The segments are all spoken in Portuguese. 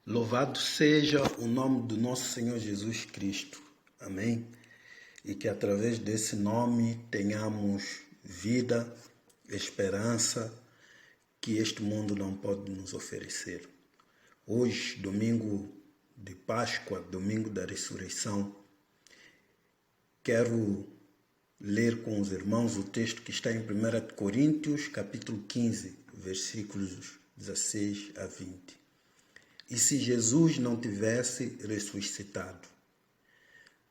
Louvado seja o nome do nosso Senhor Jesus Cristo. Amém? E que através desse nome tenhamos vida, esperança que este mundo não pode nos oferecer. Hoje, domingo de Páscoa, domingo da ressurreição, quero ler com os irmãos o texto que está em 1 Coríntios, capítulo 15, versículos 16 a 20. E se Jesus não tivesse ressuscitado?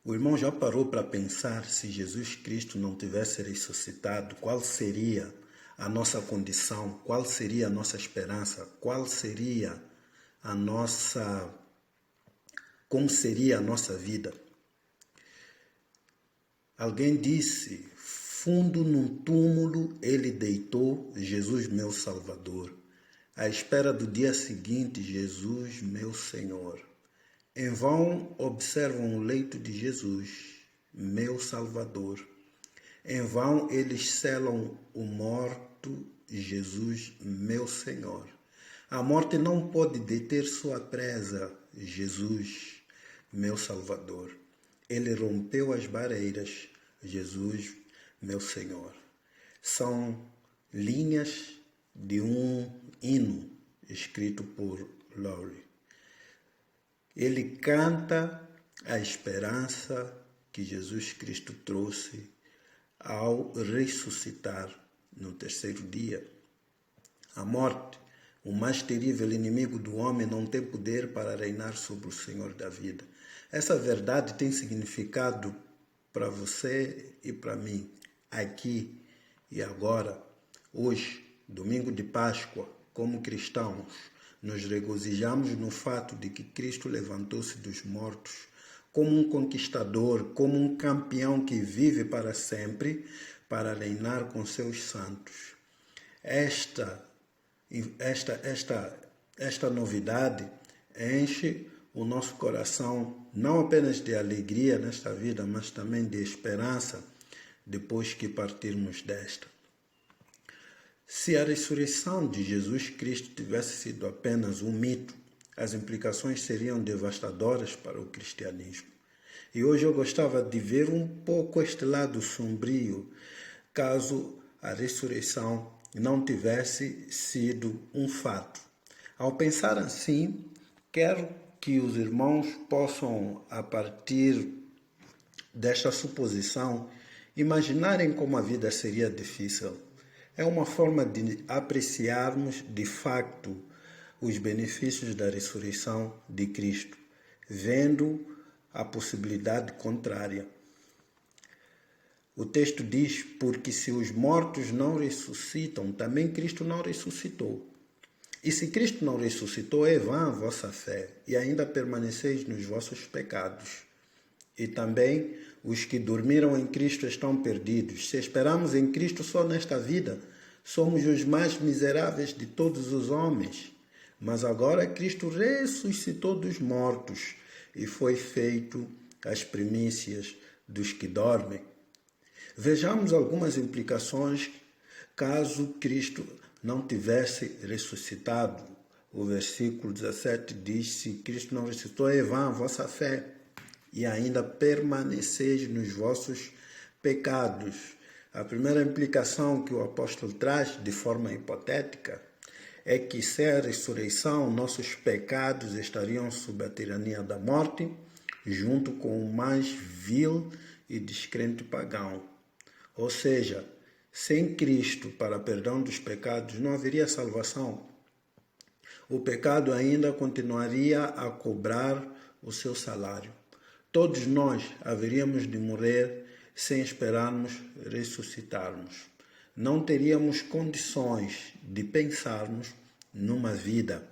O irmão já parou para pensar, se Jesus Cristo não tivesse ressuscitado, qual seria a nossa condição, qual seria a nossa esperança, qual seria como seria a nossa vida? Alguém disse, fundo num túmulo ele deitou, Jesus meu Salvador. À espera do dia seguinte, Jesus meu Senhor. Em vão observam o leito de Jesus, meu Salvador. Em vão eles selam o morto, Jesus meu Senhor. A morte não pode deter sua presa, Jesus meu Salvador. Ele rompeu as barreiras, Jesus meu Senhor. São linhas de um hino escrito por Lowry. Ele canta a esperança que Jesus Cristo trouxe ao ressuscitar no terceiro dia. A morte, o mais terrível inimigo do homem, não tem poder para reinar sobre o Senhor da vida. Essa verdade tem significado para você e para mim, aqui e agora, hoje, domingo de Páscoa. Como cristãos, nos regozijamos no fato de que Cristo levantou-se dos mortos como um conquistador, como um campeão que vive para sempre, para reinar com seus santos. Esta novidade enche o nosso coração não apenas de alegria nesta vida, mas também de esperança depois que partirmos desta. Se a ressurreição de Jesus Cristo tivesse sido apenas um mito, as implicações seriam devastadoras para o cristianismo. E hoje eu gostava de ver um pouco este lado sombrio, caso a ressurreição não tivesse sido um fato. Ao pensar assim, quero que os irmãos possam, a partir desta suposição, imaginarem como a vida seria difícil. É uma forma de apreciarmos de facto os benefícios da ressurreição de Cristo, vendo a possibilidade contrária. O texto diz, porque se os mortos não ressuscitam, também Cristo não ressuscitou. E se Cristo não ressuscitou, é vã a vossa fé, e ainda permaneceis nos vossos pecados. E também os que dormiram em Cristo estão perdidos. Se esperamos em Cristo só nesta vida, somos os mais miseráveis de todos os homens. Mas agora Cristo ressuscitou dos mortos e foi feito as primícias dos que dormem. Vejamos algumas implicações caso Cristo não tivesse ressuscitado. O versículo 17 diz, se Cristo não ressuscitou, é vã a vossa fé, e ainda permaneceis nos vossos pecados. A primeira implicação que o apóstolo traz de forma hipotética é que sem a ressurreição, nossos pecados estariam sob a tirania da morte, junto com o mais vil e descrente pagão. Ou seja, sem Cristo para perdão dos pecados não haveria salvação. O pecado ainda continuaria a cobrar o seu salário. Todos nós haveríamos de morrer sem esperarmos ressuscitarmos. Não teríamos condições de pensarmos numa vida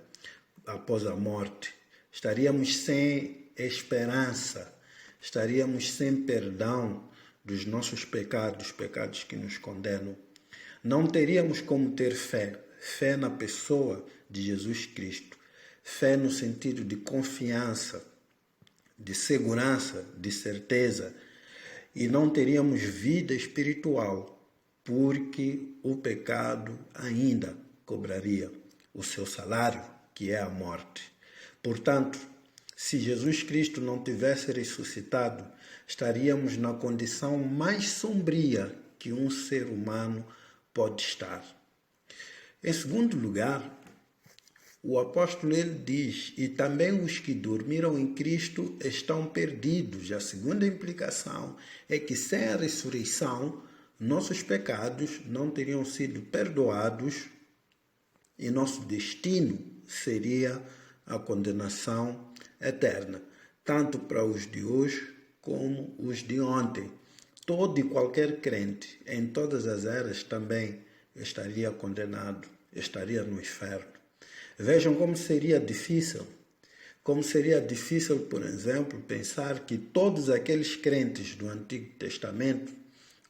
após a morte. Estaríamos sem esperança, estaríamos sem perdão dos nossos pecados, pecados que nos condenam. Não teríamos como ter fé na pessoa de Jesus Cristo, fé no sentido de confiança, de segurança, de certeza, e não teríamos vida espiritual, porque o pecado ainda cobraria o seu salário, que é a morte. Portanto, se Jesus Cristo não tivesse ressuscitado, estaríamos na condição mais sombria que um ser humano pode estar. Em segundo lugar, o apóstolo ele diz, e também os que dormiram em Cristo estão perdidos. A segunda implicação é que sem a ressurreição, nossos pecados não teriam sido perdoados e nosso destino seria a condenação eterna, tanto para os de hoje como os de ontem. Todo e qualquer crente em todas as eras também estaria condenado, estaria no inferno. Vejam como seria difícil. Como seria difícil, por exemplo, pensar que todos aqueles crentes do Antigo Testamento,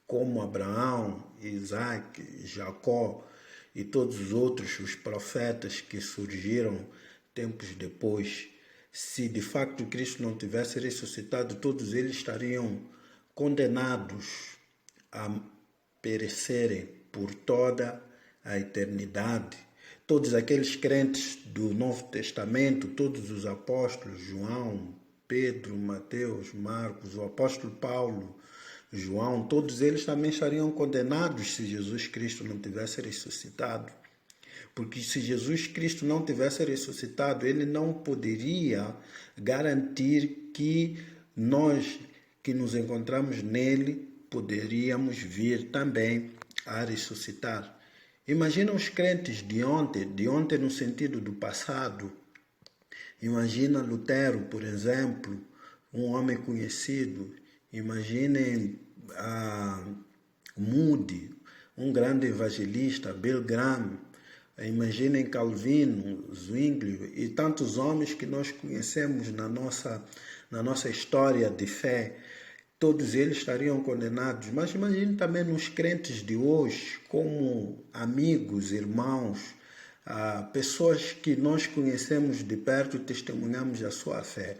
como Abraão, Isaac, Jacó e todos os outros, os profetas que surgiram tempos depois, se de facto Cristo não tivesse ressuscitado, todos eles estariam condenados a perecerem por toda a eternidade. Todos aqueles crentes do Novo Testamento, todos os apóstolos, João, Pedro, Mateus, Marcos, o apóstolo Paulo, João, todos eles também estariam condenados se Jesus Cristo não tivesse ressuscitado. Porque se Jesus Cristo não tivesse ressuscitado, ele não poderia garantir que nós que nos encontramos nele poderíamos vir também a ressuscitar. Imagina os crentes de ontem no sentido do passado. Imagina Lutero, por exemplo, um homem conhecido. Imaginem Moody, um grande evangelista, Bill Graham. Imaginem Calvino, Zwingli e tantos homens que nós conhecemos na nossa história de fé. Todos eles estariam condenados. Mas imagine também nos crentes de hoje, como amigos, irmãos, pessoas que nós conhecemos de perto e testemunhamos a sua fé.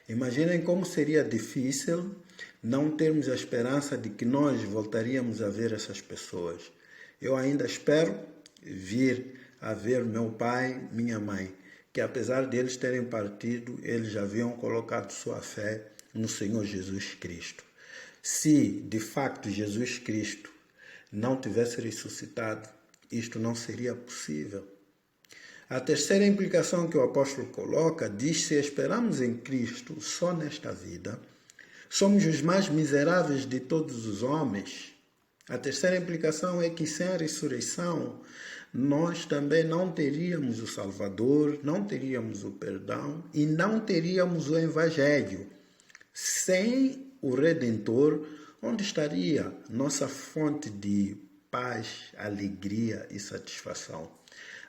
Imaginem como seria difícil não termos a esperança de que nós voltaríamos a ver essas pessoas. Eu ainda espero vir a ver meu pai, minha mãe, que apesar de eles terem partido, eles já haviam colocado sua fé no Senhor Jesus Cristo. Se de facto Jesus Cristo não tivesse ressuscitado, isto não seria possível. A terceira implicação que o apóstolo coloca diz: se esperamos em Cristo só nesta vida, somos os mais miseráveis de todos os homens. A terceira implicação é que sem a ressurreição, nós também não teríamos o Salvador, não teríamos o perdão e não teríamos o Evangelho. Sem o Redentor, onde estaria nossa fonte de paz, alegria e satisfação?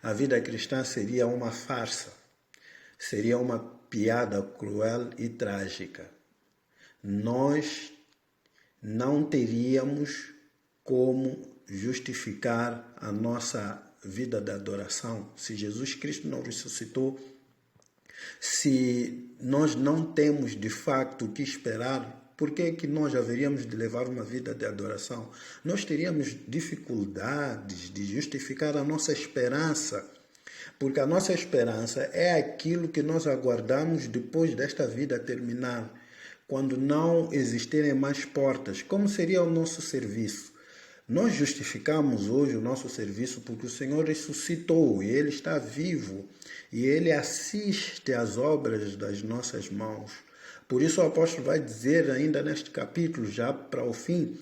A vida cristã seria uma farsa, seria uma piada cruel e trágica. Nós não teríamos como justificar a nossa vida de adoração se Jesus Cristo não ressuscitou. Se nós não temos de facto o que esperar, por que é que nós haveríamos de levar uma vida de adoração? Nós teríamos dificuldades de justificar a nossa esperança, porque a nossa esperança é aquilo que nós aguardamos depois desta vida terminar, quando não existirem mais portas. Como seria o nosso serviço? Nós justificamos hoje o nosso serviço porque o Senhor ressuscitou e Ele está vivo e Ele assiste às obras das nossas mãos. Por isso o apóstolo vai dizer ainda neste capítulo, já para o fim,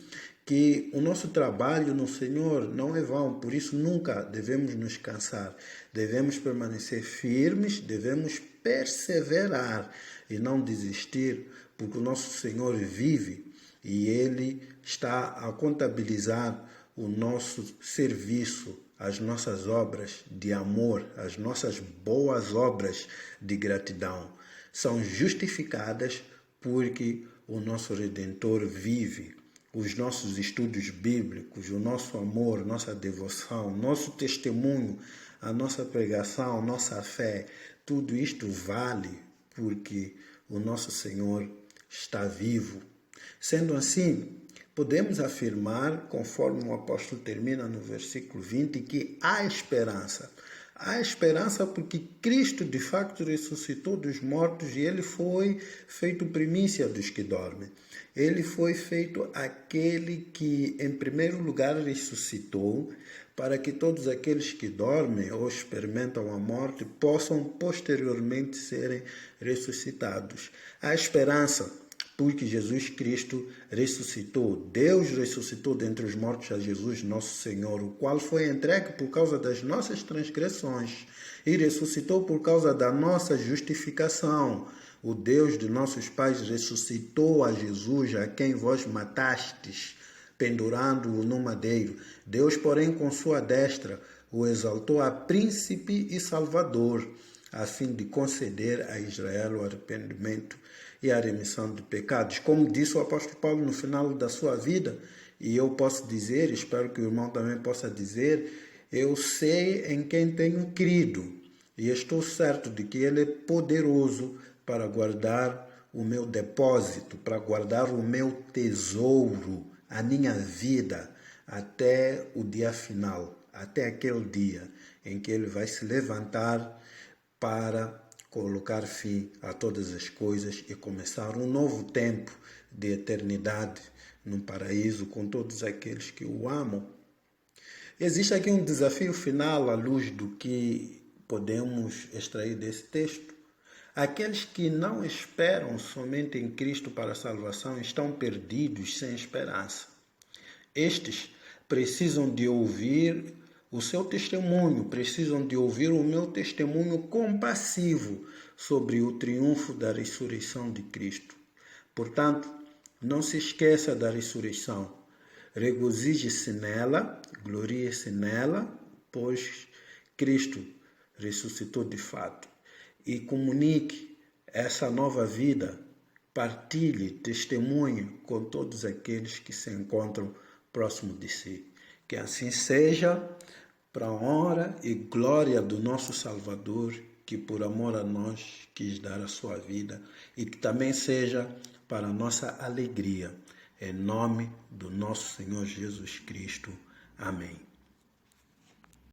que o nosso trabalho no Senhor não é vão, por isso nunca devemos nos cansar. Devemos permanecer firmes, devemos perseverar e não desistir, porque o nosso Senhor vive e Ele está a contabilizar o nosso serviço, as nossas obras de amor, as nossas boas obras de gratidão. São justificadas porque o nosso Redentor vive. Os nossos estudos bíblicos, o nosso amor, nossa devoção, nosso testemunho, a nossa pregação, nossa fé, tudo isto vale porque o nosso Senhor está vivo. Sendo assim, podemos afirmar, conforme o apóstolo termina no versículo 20, que há esperança. Há esperança porque Cristo de facto ressuscitou dos mortos e ele foi feito primícia dos que dormem. Ele foi feito aquele que em primeiro lugar ressuscitou para que todos aqueles que dormem ou experimentam a morte possam posteriormente serem ressuscitados. Há esperança porque Jesus Cristo ressuscitou. Deus ressuscitou dentre os mortos a Jesus, nosso Senhor, o qual foi entregue por causa das nossas transgressões e ressuscitou por causa da nossa justificação. O Deus de nossos pais ressuscitou a Jesus, a quem vós matastes, pendurando-o no madeiro. Deus, porém, com sua destra, o exaltou a príncipe e salvador, a fim de conceder a Israel o arrependimento e a remissão de pecados. Como disse o apóstolo Paulo no final da sua vida, e eu posso dizer, espero que o irmão também possa dizer, eu sei em quem tenho crido e estou certo de que ele é poderoso para guardar o meu depósito, para guardar o meu tesouro, a minha vida, até o dia final, até aquele dia em que ele vai se levantar para colocar fim a todas as coisas e começar um novo tempo de eternidade no paraíso com todos aqueles que o amam. Existe aqui um desafio final à luz do que podemos extrair desse texto. Aqueles que não esperam somente em Cristo para a salvação estão perdidos sem esperança. Estes precisam de ouvir o seu testemunho, precisam de ouvir o meu testemunho compassivo sobre o triunfo da ressurreição de Cristo. Portanto, não se esqueça da ressurreição. Regozije-se nela, glorie-se nela, pois Cristo ressuscitou de fato. E comunique essa nova vida, partilhe, testemunhe com todos aqueles que se encontram próximo de si. Que assim seja, para a honra e glória do nosso Salvador, que por amor a nós quis dar a sua vida, e que também seja para a nossa alegria, em nome do nosso Senhor Jesus Cristo. Amém.